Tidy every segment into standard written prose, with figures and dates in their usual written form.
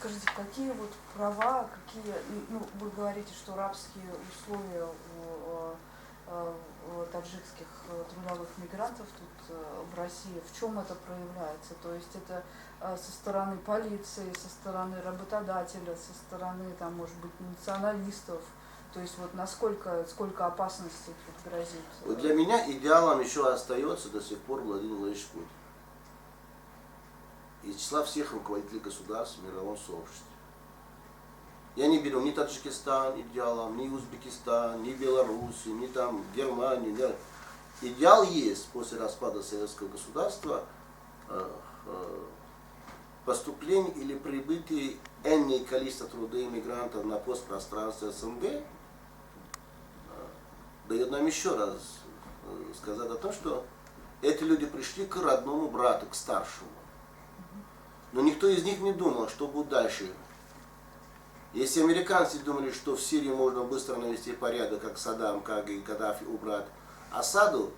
Скажите, какие вот права, какие, ну, вы говорите, что рабские условия у таджикских трудовых мигрантов тут в России, в чем это проявляется? То есть это со стороны полиции, со стороны работодателя, со стороны, там, может быть, националистов? То есть вот сколько опасностей тут грозит? Вот для меня идеалом еще остается до сих пор Владимир Владимирович Путин. Из числа всех руководителей государств в мировом сообществе. Я не беру ни Таджикистан идеалом, ни Узбекистан, ни Белоруссию, ни там Германию. Да. Идеал есть после распада советского государства поступление или прибытие энное количество трудоиммигрантов на постпространство СНГ дает нам еще раз сказать о том, что эти люди пришли к родному брату, к старшему. Но никто из них не думал, что будет дальше. Если американцы думали, что в Сирии можно быстро навести порядок, как Саддам, как и Каддафи убрать Асаду,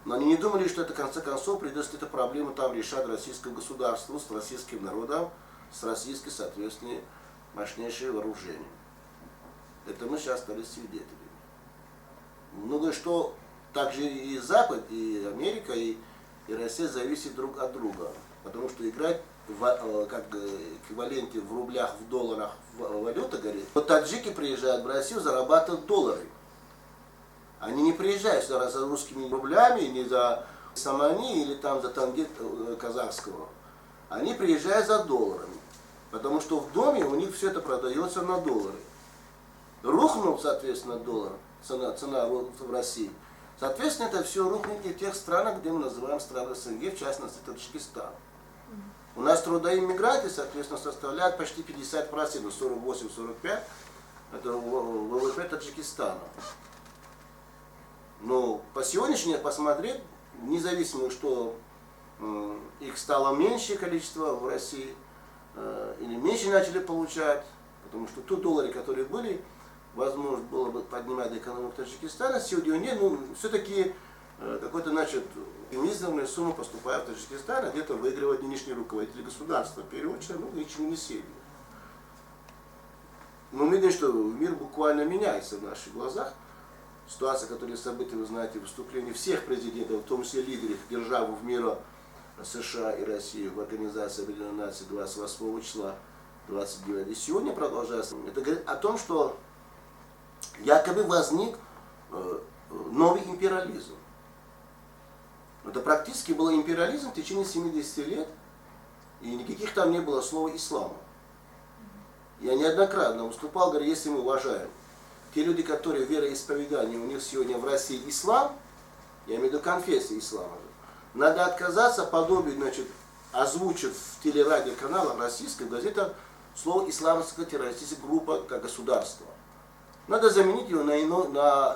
но они не думали, что это в конце концов придется эту проблему там решать российскому государству, с российским народом, с российским, соответственно, мощнейшим вооружением. Это мы сейчас стали свидетелями. Многое что также и Запад, и Америка, и Россия зависят друг от друга. Потому что играть как эквиваленте в рублях, в долларах валюта, говорит. Вот таджики приезжают в Россию, зарабатывают доллары. Они не приезжают сюда за русскими рублями, не за самани или там за тенге казахского. Они приезжают за долларами. Потому что в доме у них все это продается на доллары. Рухнул, соответственно, доллар, цена в России. Соответственно, это все рухнет и в тех странах, где мы называем страны СНГ, в частности Таджикистан. У нас трудоиммигранты, соответственно, составляют почти 50%, 48-45%, это ВВП Таджикистана. Но по сегодняшнему посмотреть, независимо, что их стало меньшее количество в России, или меньше начали получать, потому что те доллары, которые были, возможно, было бы поднимать экономику Таджикистана, сегодня нет, но все-таки какой-то, значит, мизерная сумма поступает в Таджикистан, а где-то выигрывает нынешний руководитель государства. В первую очередь, ну, ничего не сильно. Но мы видим, что мир буквально меняется в наших глазах. Ситуация, которая события, вы знаете, выступление всех президентов, в том числе лидеров держав в мире США и России в Организации Объединенных Наций 28 числа, 29. И сегодня продолжается. Это говорит о том, что якобы возник новый империализм. Это практически был империализм в течение 70 лет, и никаких там не было слова ислама. Я неоднократно выступал, говорю, если мы уважаем те люди, которые вероисповедание, у них сегодня в России ислам, я имею в виду конфессия ислама, надо отказаться, подобие, значит, озвучив в телерадиоканалах российских газетах слово исламская террористическая группа как государство. Надо заменить его на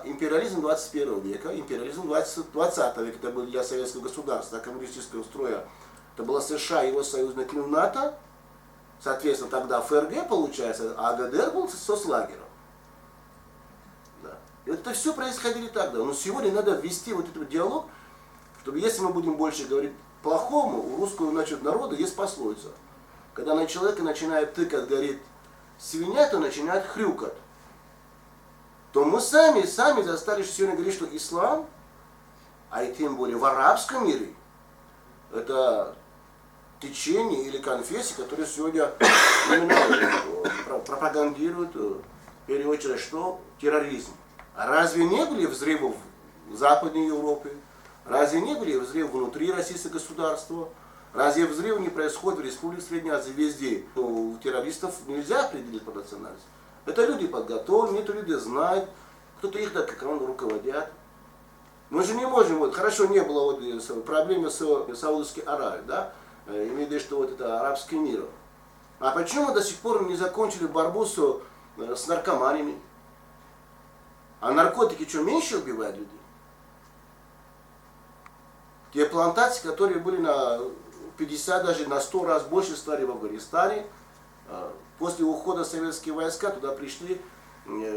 империализм 21 века, империализм 20 века, это был для советского государства, коммунистического строя, это было США, его союзник НАТО, соответственно, тогда ФРГ получается, а ГДР был соцлагерем. Да. И вот это все происходило тогда. Но сегодня надо ввести вот этот диалог, чтобы если мы будем больше говорить плохому, у русского, значит, народа есть пословица. Когда на человека начинает тыкать, говорит, свинья, то начинает хрюкать. То мы сами застали сегодня говорить, что ислам, а и тем более в арабском мире, это течение или конфессия, которые сегодня пропагандируют, в первую очередь, что? Терроризм. А разве не были взрывы в Западной Европе? Разве не были взрывы внутри российского государства? Разве взрывы не происходят в Республике Средней Азии везде? У террористов нельзя определить по национальности. Это люди подготовлены, это люди знают, кто-то их так как он руководят. Мы же не можем, вот, хорошо, не было вот проблемы с Саудовской Аравией, да, имею в виду, что вот это арабский мир. А почему мы до сих пор не закончили борьбу с наркоманами? А наркотики что, меньше убивают людей? Те плантации, которые были на 50, даже на 100 раз больше стали в Афганистане, после ухода советские войска туда пришли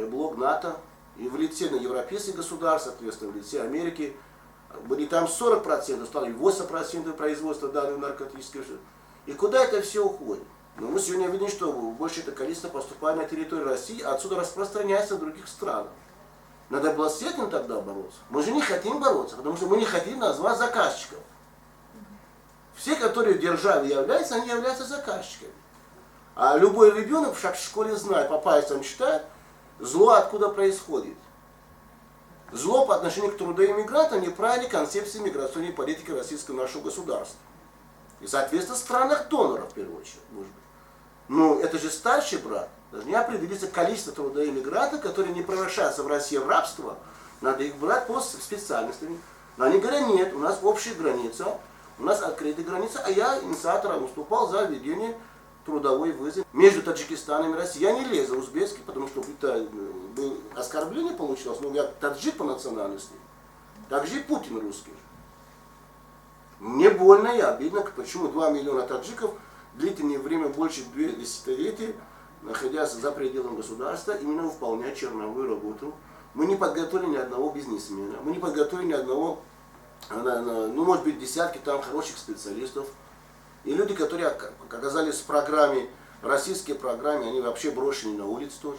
блок НАТО, и в лице на европейских государств, соответственно, в лице Америки, были там 40%, стали 8% производства данных наркотических. И куда это все уходит? Но мы сегодня видим, что большее это количество поступает на территорию России, а отсюда распространяется в других странах. Надо было с этим тогда бороться. Мы же не хотим бороться, потому что мы не хотим назвать заказчиков. Все, которые в державе являются, они являются заказчиками. А любой ребенок в школе знает, по пальцам считает, зло откуда происходит. Зло по отношению к трудоиммигрантам, неправильной концепции миграционной политики российского нашего государства. И, соответственно, в странах доноров, в первую очередь, может быть. Но это же старший брат. Должны определиться количество трудоиммигрантов, которые не превращаются в России в рабство. Надо их брать по специальностям. Но они говорят, нет, у нас общая граница, у нас открытая граница, а я инициатором выступал за введение трудовой вызов между Таджикистаном и Россией. Я не лезу в узбекский, потому что это оскорбление получилось, но я таджик по национальности. Также и Путин русский. Мне больно и обидно, почему 2 миллиона таджиков длительное время, больше 2 десятилетий, находясь за пределами государства, именно выполняют черновую работу. Мы не подготовили ни одного бизнесмена, мы не подготовили ни одного, ну может быть десятки там хороших специалистов. И люди, которые оказались в программе, российской программе, они вообще брошены на улицу тоже.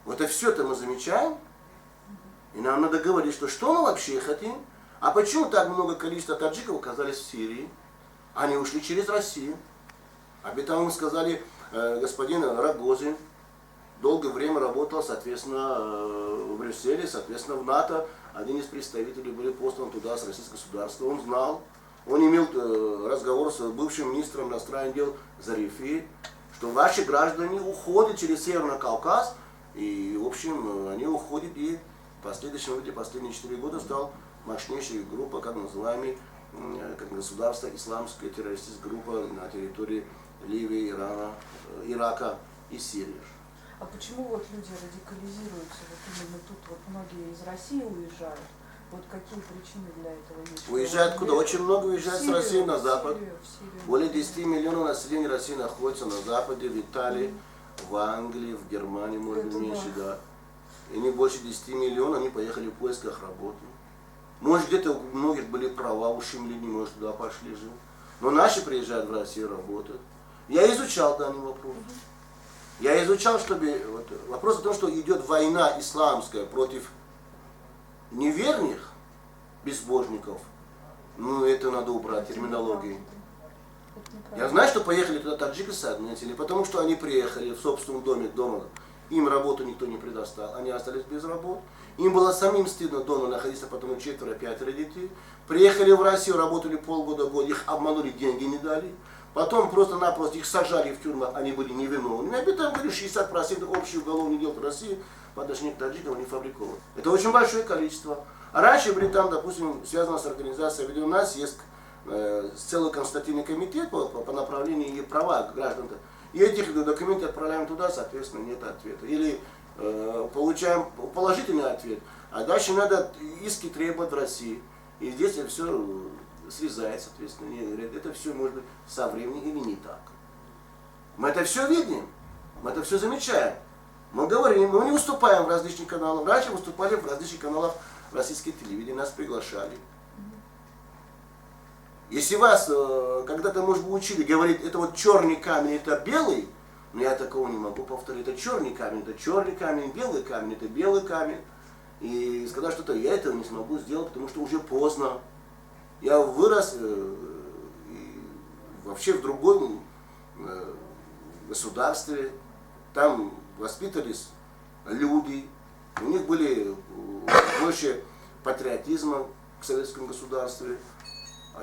Вот это все это мы замечаем. И нам надо говорить, что мы вообще хотим. А почему так много количества таджиков оказались в Сирии? Они ушли через Россию. Об этом мы сказали господин Рогозин. Долгое время работал, соответственно, в Брюсселе, соответственно, в НАТО. Один из представителей были посланы туда с российского государства. Он знал. Он имел разговор с бывшим министром иностранных дел Зарифи, что ваши граждане уходят через Северный Кавказ, и, в общем, они уходят, и в последние 4 года стал мощнейшая группа, как называемый, как государство, исламская террористическая группа на территории Ливии, Ирана, Ирака и Сирии. А почему вот люди радикализируются, вот именно тут вот многие из России уезжают? Вот какие причины для этого есть? Уезжают куда? Очень много уезжают с России на Запад. В Сирию. Более 10 миллионов населения России находится на Западе, в Италии, в Англии, в Германии, может быть, меньше, да. И не больше 10 миллионов, они поехали в поисках работы. Может, где-то у многих были права ущемлены, может, туда пошли жить. Но наши приезжают в Россию, работают. Я изучал данный вопрос. Я изучал, чтобы... Вот, вопрос о том, что идет война исламская против неверных безбожников, ну это надо убрать, терминологии. Я знаю, что поехали туда таджики с одной, потому что они приехали в собственном доме, дома. Им работу никто не предоставил, они остались без работы. Им было самим стыдно дома находиться, потому 4-5 детей. Приехали в Россию, работали полгода, год, их обманули, деньги не дали. Потом просто-напросто их сажали в тюрьму, они были невиновны. Об этом говорю, 60% общих уголовных дел в России по отношению к таджикам не фабрикованы. Это очень большое количество. А раньше были там, допустим, связано с организацией, ведь у нас есть целый консультативный комитет по направлению и права граждан. И этих документов отправляем туда, соответственно, нет ответа. Или получаем положительный ответ, а дальше надо иски требовать в России. И здесь все срезает, соответственно. И говорят, это все может быть со временем или не так. Мы это все видим, мы это все замечаем. Мы говорим, мы не выступаем в различных каналах. Раньше выступали в различных каналах российского телевидения, нас приглашали. Если вас когда-то, может быть, учили говорить, это вот черный камень, это белый, но я такого не могу повторить. Это черный камень, белый камень, это белый камень. И сказать что-то, я этого не смогу сделать, потому что уже поздно. Я вырос вообще в другом государстве, там воспитывались люди, у них были больше патриотизма к советскому государству.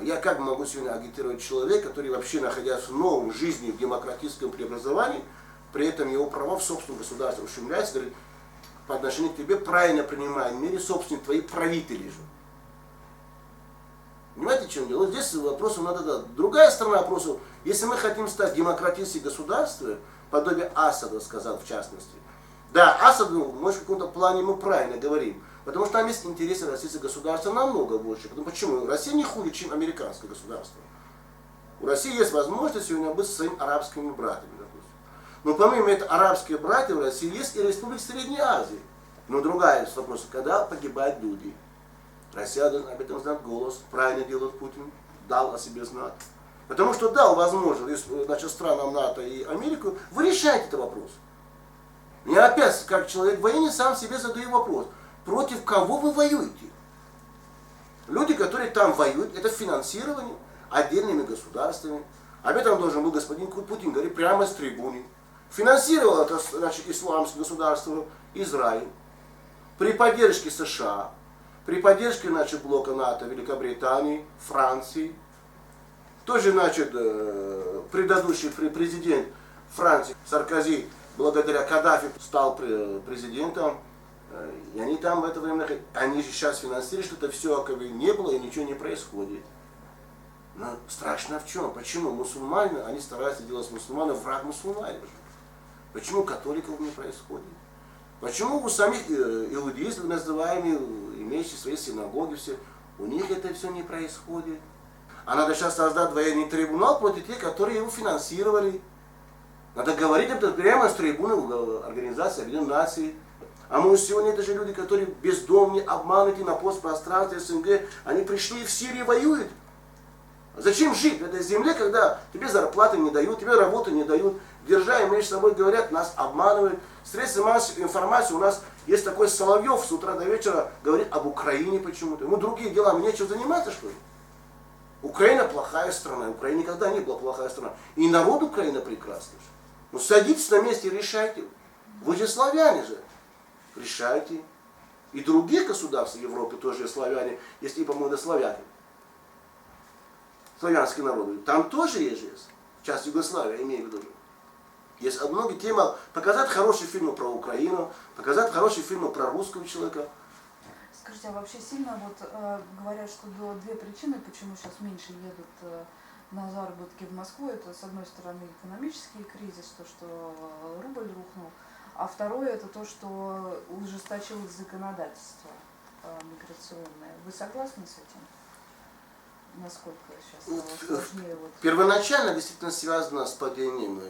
Я как могу сегодня агитировать человека, который вообще, находясь в новом жизни, в демократическом преобразовании, при этом его права в собственном государстве ущемляются, говорит, по отношению к тебе правильно принимают меры собственные твои правители же. Понимаете, в чем дело? Вот здесь вопросу надо дать. Другая сторона вопроса, если мы хотим стать демократическим государством, подобие Асада, сказал в частности. Да, Асаду, может, в каком-то плане мы правильно говорим, потому что там есть интересы российского государства намного больше. Почему? Россия не хуже, чем американское государство. У России есть возможность сегодня быть со своими арабскими братьями, допустим. Но помимо этого, арабские братья в России есть и республики Средней Азии. Но другая вопрос, когда погибают люди. Россия должна об этом знать голос, правильно делает Путин, дал о себе знать. Потому что дал возможность, значит, странам НАТО и Америку, вы решаете этот вопрос. Я опять, как человек военный, сам себе задаю вопрос. Против кого вы воюете? Люди, которые там воюют, это финансирование отдельными государствами. Об этом должен был господин Путин говорить прямо с трибуны. Финансировал это, значит, исламское государство Израиль при поддержке США, при поддержке, значит, блока НАТО, Великобритании, Франции. Тоже, значит, предыдущий президент Франции Саркози, благодаря Каддафи, стал президентом. И они там в это время, они же сейчас финансируют, что это все как бы не было и ничего не происходит. Но страшно в чем? Почему мусульмане, они стараются делать мусульман враг мусульман? Почему католиков не происходит? Почему у самих иудеев, называемых, имеющих свои синагоги, все, у них это все не происходит? А надо сейчас создать военный трибунал против тех, которые его финансировали. Надо говорить об этом прямо с трибуны Организации Объединенных Наций. А мы сегодня это же люди, которые бездомные, обмануты на постпространстве СНГ. Они пришли и в Сирии воюют. Зачем жить в этой земле, когда тебе зарплаты не дают, тебе работу не дают, держа, между собой говорят, нас обманывают. Средства массовой информации у нас есть такой Соловьев, с утра до вечера говорит об Украине почему-то. Ему другие дела, мне нечем заниматься, что ли? Украина плохая страна, Украина никогда не была плохая страна. И народ Украины прекрасный. Ну садитесь на месте и решайте. Вы же славяне же. Решайте. И других государств Европы тоже славяне, если, по-моему, славяне. Славянские народы. Там тоже есть. Часть Югославии, имею в виду. Есть многие темы. Показать хорошие фильмы про Украину, показать хорошие фильмы про русского человека. Скажите, а вообще сильно говорят, что две причины, почему сейчас меньше едут на заработки в Москву, это с одной стороны экономический кризис, то, что рубль рухнул, а второе это то, что ужесточилось законодательство миграционное. Вы согласны с этим? Насколько сейчас стало сложнее? Первоначально действительно связано с падением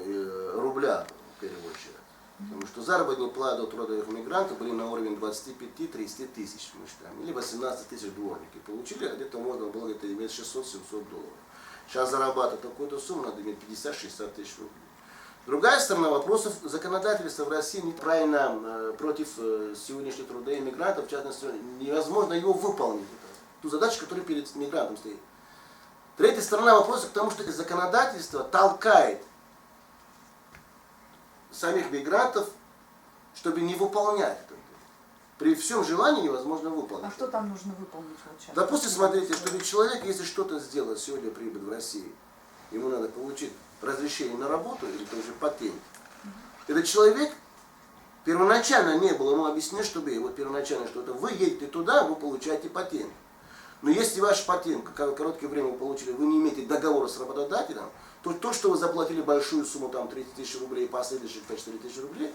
рубля, в первую очередь. Потому что заработные платы трудовых мигрантов были на уровне 25-30 тысяч, мы считаем, или 18 тысяч дворники. Получили, где-то можно было иметь 600-700 долларов. Сейчас зарабатывать такую-то сумму надо иметь 50-60 тысяч рублей. Другая сторона вопросов законодательства в России неправильно против сегодняшних трудовых мигрантов, в частности, невозможно его выполнить. Ту задачу, которая перед мигрантом стоит. Третья сторона вопроса к тому, что законодательство толкает самих мигрантов, чтобы не выполнять это. При всем желании невозможно выполнить. А что там нужно выполнить? Вот сейчас? Допустим, смотрите, что ведь человек, если что-то сделать сегодня прибыть в России, ему надо получить разрешение на работу или тоже патент. Этот человек первоначально не было, ему объяснили, чтобы вот первоначально что-то, вы едете туда, вы получаете патент. Но если ваш патент, в короткое время вы получили, вы не имеете договора с работодателем, то, что вы заплатили большую сумму, там 30 тысяч рублей, последующих 4 тысячи рублей,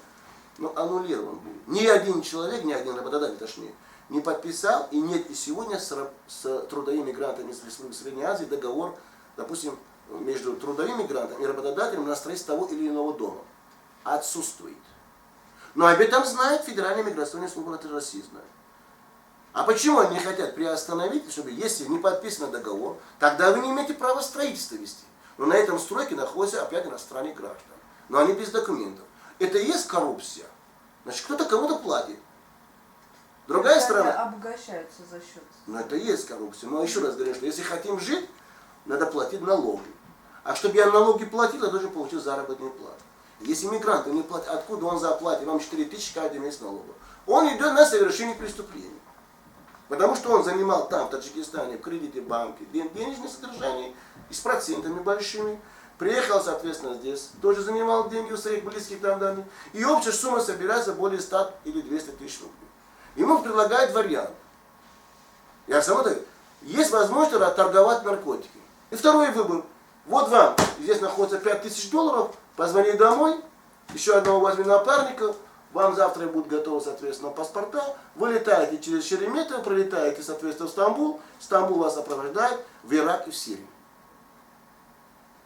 ну, аннулирован будет. Ни один человек, ни один работодатель, точнее, не подписал, и нет и сегодня с трудовыми мигрантами из Республики Средней Азии договор, допустим, между трудовыми мигрантами и работодателем на строительство того или иного дома. Отсутствует. Но об этом знает Федеральная миграционная служба России, знает. А почему они не хотят приостановить, чтобы, если не подписан договор, тогда вы не имеете права строительство вести. Но на этом стройке находятся опять иностранные граждане. Но они без документов. Это и есть коррупция. Значит, кто-то кому-то платит. Другая сторона... обогащаются за счет. Но это и есть коррупция. Но еще раз говорю, что если хотим жить, надо платить налоги. А чтобы я налоги платил, я должен получить заработную плату. Если мигранты не платят, откуда он заплатит вам 4 тысячи каждый месяц налогов? Он идет на совершение преступления. Потому что он занимал там, в Таджикистане, в кредите банки, денежное содержание, и с процентами большими. Приехал, соответственно, здесь, тоже занимал деньги у своих близких там данных. И общая сумма собирается более 100 или 200 тысяч рублей. Ему предлагают вариант. Я сам говорю, есть возможность торговать наркотиками. И второй выбор. Вот вам, здесь находится 5000 долларов, позвони домой, еще одного возьми напарника, вам завтра будут готовы, соответственно, паспорта, вы летаете через Шереметьево, пролетаете, соответственно, в Стамбул, Стамбул вас сопровождает в Ирак и в Сирию.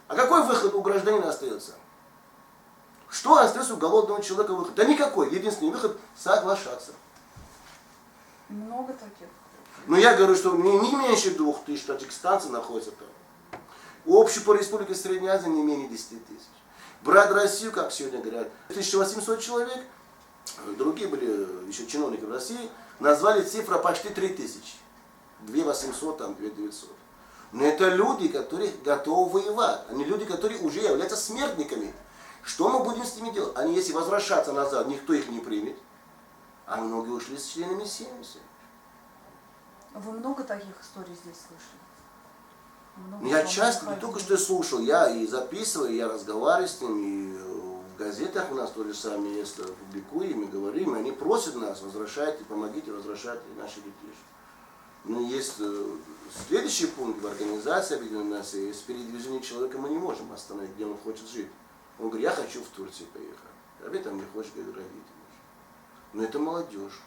А какой выход у гражданина остается? Что остается у голодного человека выход? Да никакой. Единственный выход – соглашаться. Много таких. Но я говорю, что не меньше 2000 таджикистанцев находятся там. Общий по Республике Средняя Азия не менее 10 тысяч. Брать Россию, как сегодня говорят, 1800 человек, другие были еще чиновники в России, назвали цифру почти 3000. 2800, там 2900. Но это люди, которые готовы воевать. Они люди, которые уже являются смертниками. Что мы будем с ними делать? Они, если возвращаться назад, никто их не примет. А многие ушли с членами семьи. Вы много таких историй здесь слышали? Много Я вам часто, не приходило? только что слушал, я и записываю, я разговариваю с ним, и в газетах у нас то же самое место публикуем, и говорим, и они просят нас, возвращайте, помогите, возвращайте наши детишки. Но есть следующий пункт в организации Объединенных Наций, есть передвижение человека мы не можем остановить, где он хочет жить. Он говорит, я хочу в Турцию поехать, об этом не хочет говорить родители. Но это молодежь,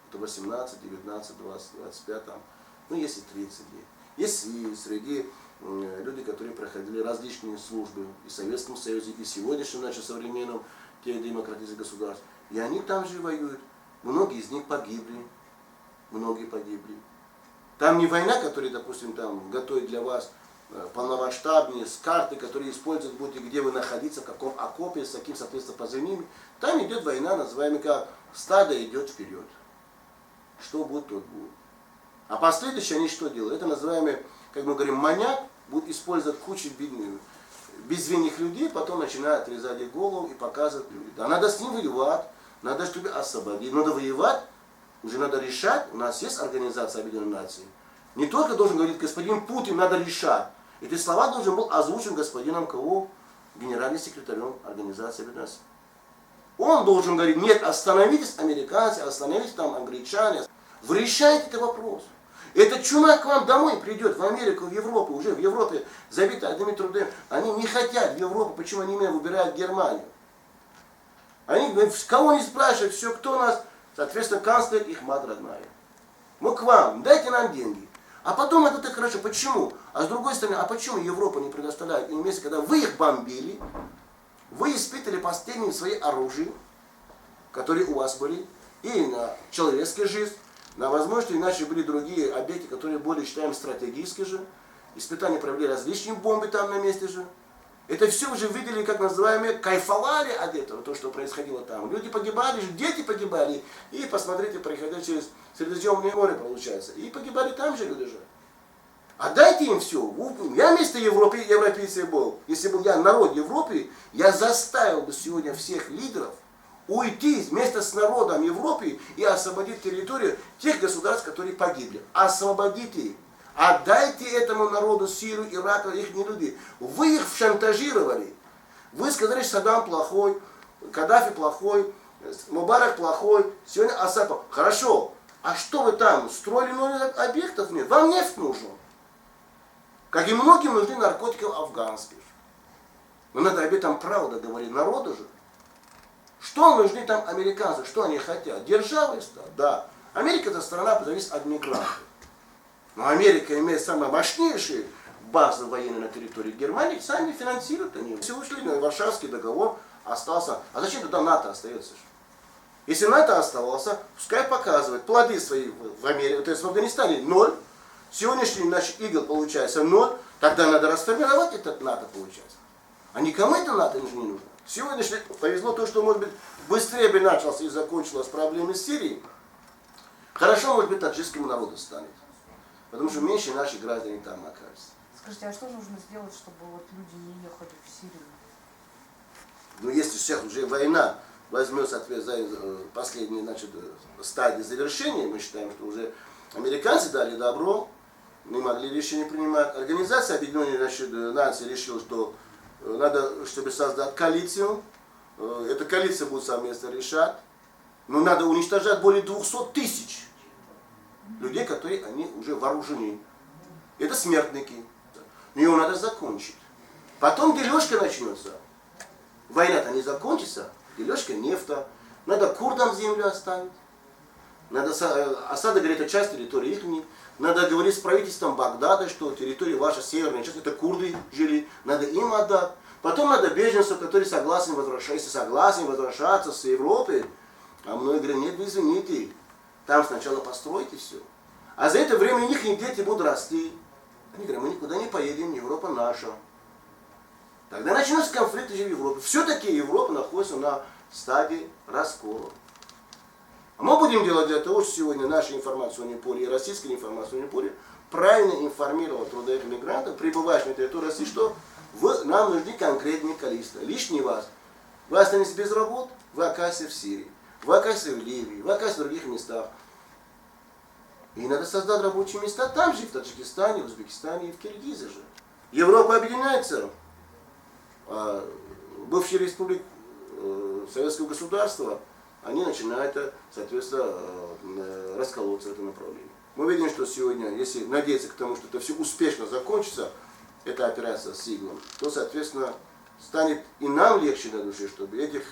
это 18, 19, 20, 25, там, ну если 30 лет. Есть и среди людей, которые проходили различные службы и в Советском Союзе, и сегодняшнем нашем современном демократическом государстве. И они там же воюют. Многие из них погибли. Многие погибли. Там не война, которая, допустим, там готовит для вас полномасштабные, с карты, которые используют будете, где вы находиться, в каком окопе, с каким, соответственно, позывными. Там идет война, называемая как стадо идет вперед. Что будет, тот будет. А последующие они что делают? Это называемый, как мы говорим, маньяк, будет использовать кучу безвинных людей, потом начинает отрезать их голову и показывать людям. Да, надо с ним воевать, надо, чтобы освободить. Надо воевать, уже надо решать. У нас есть Организация Объединенных Наций. Не только должен говорить господин Путин, надо решать. Эти слова должен был озвучен господином кого? Генеральным секретарем Организации Объединенных Наций. Он должен говорить, нет, остановитесь, американцы, остановитесь там, англичане. Вы решаете этот вопрос. Эта чума к вам домой придет, в Америку, в Европу, уже в Европе забиты одними трудами. Они не хотят в Европу, почему они именно выбирают Германию? Они кого не спрашивают, все, кто у нас, соответственно, канцлер, их мать родная. Мы к вам, дайте нам деньги. А потом это так хорошо, почему? А с другой стороны, а почему Европа не предоставляет им место, когда вы их бомбили, вы испытали последние свои оружия, которые у вас были, и на человеческую жизнь, на возможность, иначе были другие объекты, которые более считаем стратегические же. Испытания провели различные бомбы там на месте же. Это все уже видели, как называемые, кайфовали от этого, то, что происходило там. Люди погибали, дети погибали. И посмотрите, проходя через Средиземное море, получается. И погибали там же люди же. Отдайте им все. Я вместо европейцев был. Если бы я народ Европы, я заставил бы сегодня всех лидеров уйти вместе с народом Европы и освободить территорию тех государств, которые погибли. Освободите. Отдайте этому народу Сирию, Ирак, их не люди. Вы их шантажировали. Вы сказали, что Саддам плохой, Каддафи плохой, Мубарак плохой, сегодня Асад плохой. Хорошо. А что вы там? Строили новых объектов? Нет. Вам нефть нужна. Как и многим нужны наркотики афганские. Но надо об этом правда говорить народу же. Что нужны там американцы? Что они хотят? Державы? Да. Америка это страна, зависит от мигрантов. Но Америка имеет самые мощнейшие базы военные на территории Германии, сами финансируют они. Все ушли на Варшавский договор, остался. А зачем тогда НАТО остается? Если НАТО оставался, пускай показывает плоды свои в Америке, то есть в Афганистане 0. Сегодняшний наш игл получается 0. Тогда надо расформировать этот НАТО, получается. А никому это НАТО не нужно. Сегодня повезло то, что, может быть, быстрее бы начался и закончилась проблема с Сирией. Хорошо, может быть, таджикскому народу станет. Потому что меньше наших граждан там окажется. Скажите, а что нужно сделать, чтобы вот люди не ехали в Сирию? Ну, если сейчас уже война возьмет, соответственно, последние, значит, стадии завершения, мы считаем, что уже американцы дали добро, не могли решение принимать. Организация Объединенных Наций решила, что надо, чтобы создать коалицию. Эта коалиция будет совместно решать. Но надо уничтожать более 200 тысяч людей, которые они уже вооружены. Это смертники. Но его надо закончить. Потом дележка начнется. Война-то не закончится. Дележка нефта. Надо курдам землю оставить. Надо Асада говорит, это часть территории их. Надо говорить с правительством Багдада, что территория ваша северная часть, это курды жили. Надо им отдать. Потом надо беженцев, которые согласны возвращаться с Европы. А многие говорят, нет, вы извините. Там сначала постройте все. А за это время их дети будут расти. Они говорят, мы никуда не поедем, Европа наша. Тогда начинаются конфликты в Европе. Все-таки Европа находится на стадии раскола. А мы будем делать для того, чтобы сегодня наше информационное поле и российское информационное поле правильно информировать трудовых мигрантов, прибывающих на территории России, что нам нужны конкретные количества. Лишний вас. Вы останетесь без работы, вы окажетесь в Сирии, вы окажетесь в Ливии, вы окажетесь в других местах. И надо создать рабочие места там же, в Таджикистане, в Узбекистане и в Киргизии же. Европа объединяется. Бывшие республики советского государства, они начинают, соответственно, расколоться в этом направлении. Мы видим, что сегодня, если надеяться к тому, что это все успешно закончится, эта операция с ИГИЛом, то, соответственно, станет и нам легче на душе, чтобы этих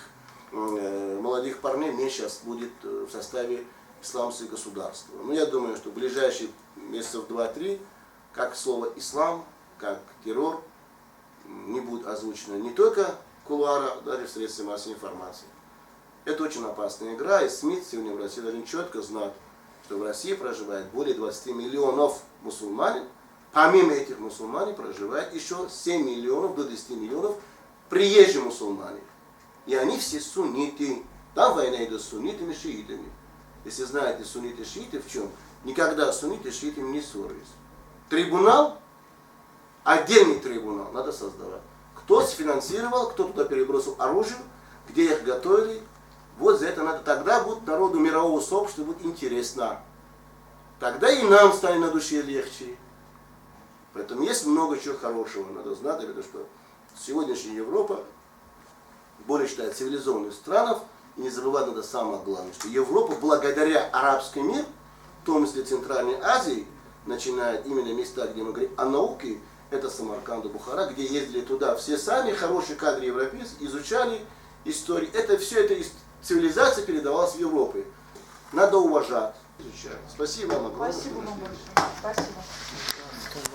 молодых парней меньше будет в составе исламского государства. Но я думаю, что в ближайшие месяцев 2-3, как слово «ислам», как террор, не будет озвучено не только в кулуарах, даже в средствах массовой информации. Это очень опасная игра, и СМИ сегодня в России должны четко знать, что в России проживает более 20 миллионов мусульман. Помимо этих мусульман проживает еще 7 миллионов до 10 миллионов приезжие мусульмане. И они все сунниты. Там война идет с суннитами и шиитами. Если знаете сунниты и шииты в чем, никогда сунниты и шииты не ссорились. Трибунал, отдельный трибунал надо создавать. Кто сфинансировал, кто туда перебросил оружие, где их готовили. Вот за это надо. Тогда будет народу мирового сообщества будет интересно. Тогда и нам станет на душе легче. Поэтому есть много чего хорошего. Надо знать, что сегодняшняя Европа более считает цивилизованных странах. И не забывать надо самое главное, что Европа благодаря арабскому миру, в том числе Центральной Азии, начинает именно места, где мы говорим о науке, это Самарканд и Бухара, где ездили туда все самые хорошие кадры европейцы, изучали историю. Это все это цивилизация передавалась в Европе. Надо уважать, изучать. Спасибо вам огромное. Спасибо вам большое. Спасибо.